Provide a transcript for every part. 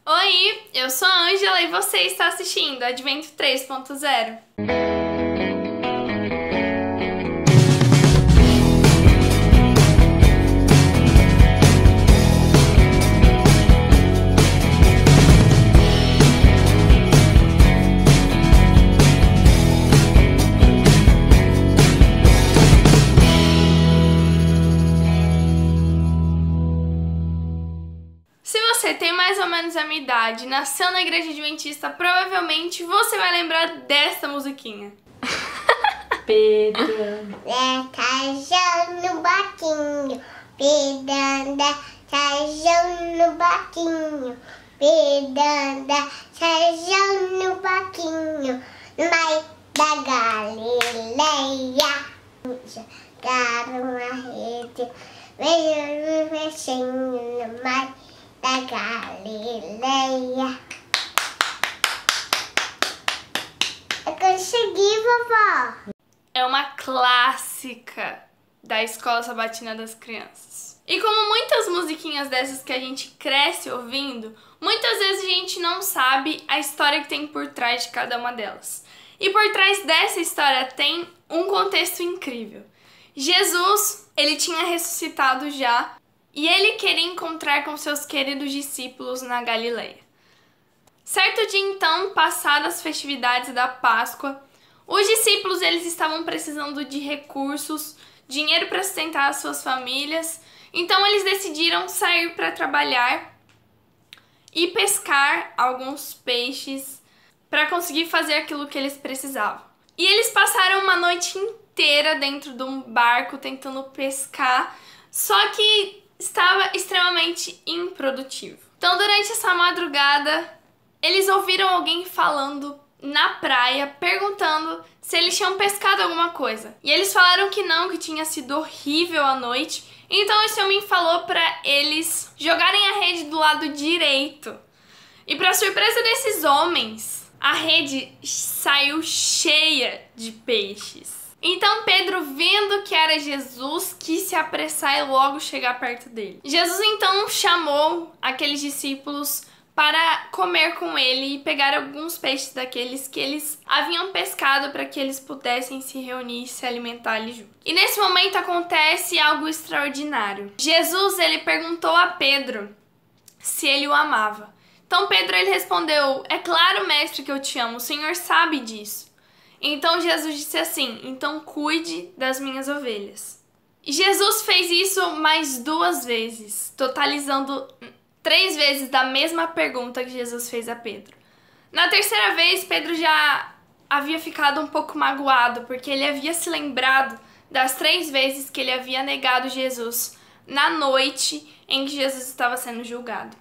Oi, eu sou a Ângela e você está assistindo Advento 3.0. Se você tem mais ou menos a minha idade, nasceu na igreja adventista, provavelmente você vai lembrar dessa musiquinha. Pedro Cajão no barquinho, pedanda, cajão no barquinho, pedanda, cajão no barquinho, no mar da Galileia. Jogaram a rede, veio o peixinho no mar da Galileia. Eu consegui, vovó. É uma clássica da Escola Sabatina das Crianças. E como muitas musiquinhas dessas que a gente cresce ouvindo, muitas vezes a gente não sabe a história que tem por trás de cada uma delas. E por trás dessa história tem um contexto incrível. Jesus, ele tinha ressuscitado já e ele queria encontrar com seus queridos discípulos na Galileia. Certo dia então, passadas as festividades da Páscoa, os discípulos eles estavam precisando de recursos, dinheiro para sustentar as suas famílias, então eles decidiram sair para trabalhar e pescar alguns peixes para conseguir fazer aquilo que eles precisavam. E eles passaram uma noite inteira dentro de um barco tentando pescar, só que estava extremamente improdutivo. Então durante essa madrugada, eles ouviram alguém falando na praia, perguntando se eles tinham pescado alguma coisa. E eles falaram que não, que tinha sido horrível a noite. Então esse homem falou para eles jogarem a rede do lado direito. E para surpresa desses homens, a rede saiu cheia de peixes. Então Pedro, vendo que era Jesus, quis se apressar e logo chegar perto dele. Jesus então chamou aqueles discípulos para comer com ele e pegar alguns peixes daqueles que eles haviam pescado para que eles pudessem se reunir e se alimentar ali juntos. E nesse momento acontece algo extraordinário. Jesus, ele perguntou a Pedro se ele o amava. Então Pedro, ele respondeu: "É claro, mestre, que eu te amo, o Senhor sabe disso." Então Jesus disse assim: "Então cuide das minhas ovelhas." E Jesus fez isso mais 2 vezes, totalizando 3 vezes da mesma pergunta que Jesus fez a Pedro. Na terceira vez, Pedro já havia ficado um pouco magoado, porque ele havia se lembrado das 3 vezes que ele havia negado Jesus na noite em que Jesus estava sendo julgado.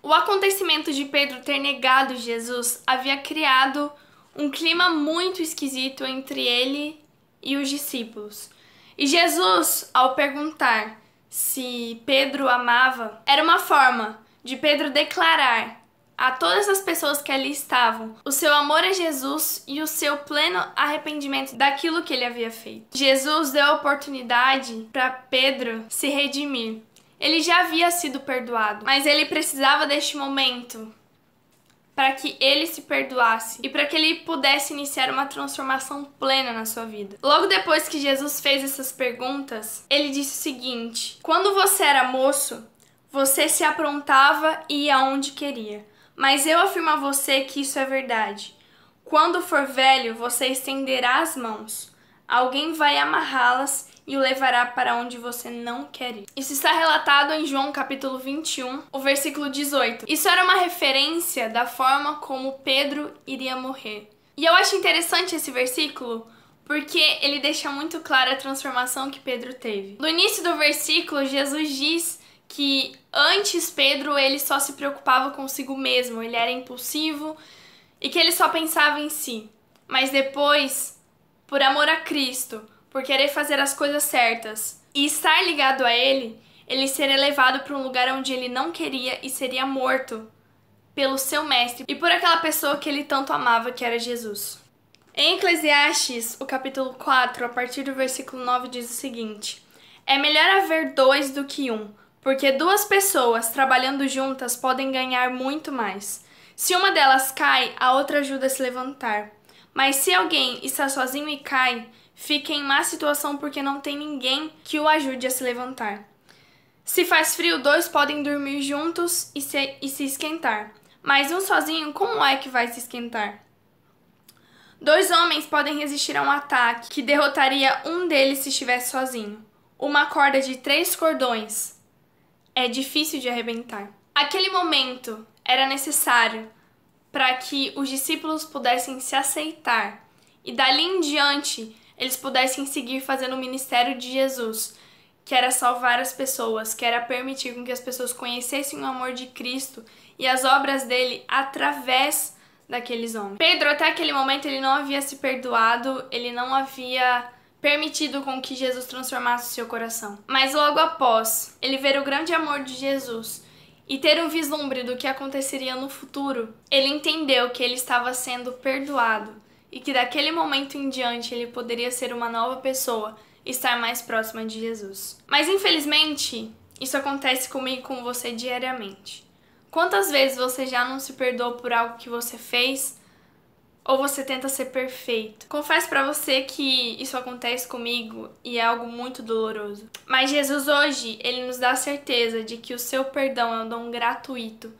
O acontecimento de Pedro ter negado Jesus havia criado um clima muito esquisito entre ele e os discípulos. E Jesus, ao perguntar se Pedro amava, era uma forma de Pedro declarar a todas as pessoas que ali estavam o seu amor a Jesus e o seu pleno arrependimento daquilo que ele havia feito. Jesus deu a oportunidade para Pedro se redimir. Ele já havia sido perdoado, mas ele precisava deste momento para que ele se perdoasse e para que ele pudesse iniciar uma transformação plena na sua vida. Logo depois que Jesus fez essas perguntas, ele disse o seguinte: "Quando você era moço, você se aprontava e ia onde queria. Mas eu afirmo a você que isso é verdade. Quando for velho, você estenderá as mãos. Alguém vai amarrá-las e o levará para onde você não quer ir." Isso está relatado em João capítulo 21, o versículo 18. Isso era uma referência da forma como Pedro iria morrer. E eu acho interessante esse versículo porque ele deixa muito clara a transformação que Pedro teve. No início do versículo, Jesus diz que antes Pedro ele só se preocupava consigo mesmo, ele era impulsivo e que ele só pensava em si. Mas depois, por amor a Cristo, por querer fazer as coisas certas e estar ligado a ele, ele seria levado para um lugar onde ele não queria e seria morto pelo seu mestre e por aquela pessoa que ele tanto amava, que era Jesus. Em Eclesiastes, o capítulo 4, a partir do versículo 9, diz o seguinte: "É melhor haver 2 do que 1, porque duas pessoas trabalhando juntas podem ganhar muito mais. Se uma delas cai, a outra ajuda a se levantar. Mas se alguém está sozinho e cai, fica em má situação porque não tem ninguém que o ajude a se levantar. Se faz frio, dois podem dormir juntos e se esquentar. Mas um sozinho, como é que vai se esquentar? Dois homens podem resistir a um ataque que derrotaria um deles se estivesse sozinho. Uma corda de 3 cordões é difícil de arrebentar. Aquele momento era necessário para que os discípulos pudessem se aceitar e dali em diante eles pudessem seguir fazendo o ministério de Jesus, que era salvar as pessoas, que era permitir com que as pessoas conhecessem o amor de Cristo e as obras dele através daqueles homens. Pedro, até aquele momento, ele não havia se perdoado, ele não havia permitido com que Jesus transformasse o seu coração. Mas logo após ele ver o grande amor de Jesus e ter um vislumbre do que aconteceria no futuro, ele entendeu que ele estava sendo perdoado e que daquele momento em diante ele poderia ser uma nova pessoa e estar mais próxima de Jesus. Mas infelizmente, isso acontece comigo e com você diariamente. Quantas vezes você já não se perdoou por algo que você fez? Ou você tenta ser perfeito? Confesso pra você que isso acontece comigo e é algo muito doloroso. Mas Jesus hoje, ele nos dá a certeza de que o seu perdão é um dom gratuito.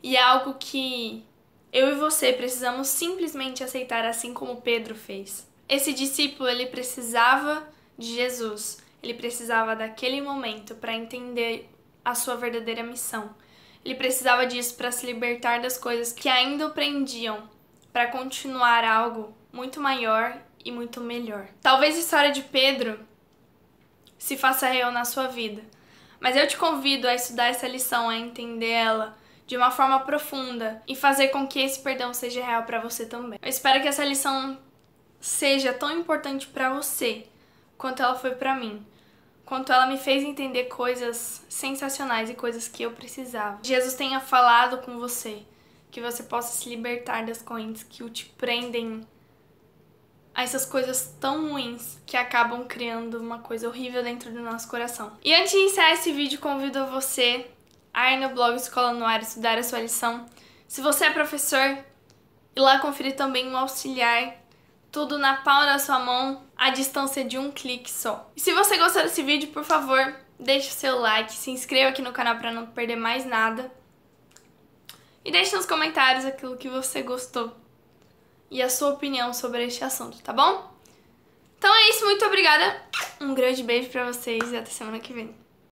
E é algo que eu e você precisamos simplesmente aceitar, assim como Pedro fez. Esse discípulo, ele precisava de Jesus. Ele precisava daquele momento para entender a sua verdadeira missão. Ele precisava disso para se libertar das coisas que ainda o prendiam, para continuar algo muito maior e muito melhor. Talvez a história de Pedro se faça real na sua vida, mas eu te convido a estudar essa lição, a entender ela de uma forma profunda e fazer com que esse perdão seja real para você também. Eu espero que essa lição seja tão importante para você quanto ela foi para mim, quanto ela me fez entender coisas sensacionais e coisas que eu precisava. Jesus tenha falado com você, que você possa se libertar das correntes que o te prendem a essas coisas tão ruins que acabam criando uma coisa horrível dentro do nosso coração. E antes de encerrar esse vídeo, convido você a ir no blog Escola no Ar estudar a sua lição. Se você é professor, ir lá conferir também um auxiliar, tudo na palma da sua mão, à distância de um clique só. E se você gostou desse vídeo, por favor, deixe o seu like, se inscreva aqui no canal para não perder mais nada. E deixe nos comentários aquilo que você gostou e a sua opinião sobre este assunto, tá bom? Então é isso, muito obrigada, um grande beijo pra vocês e até semana que vem.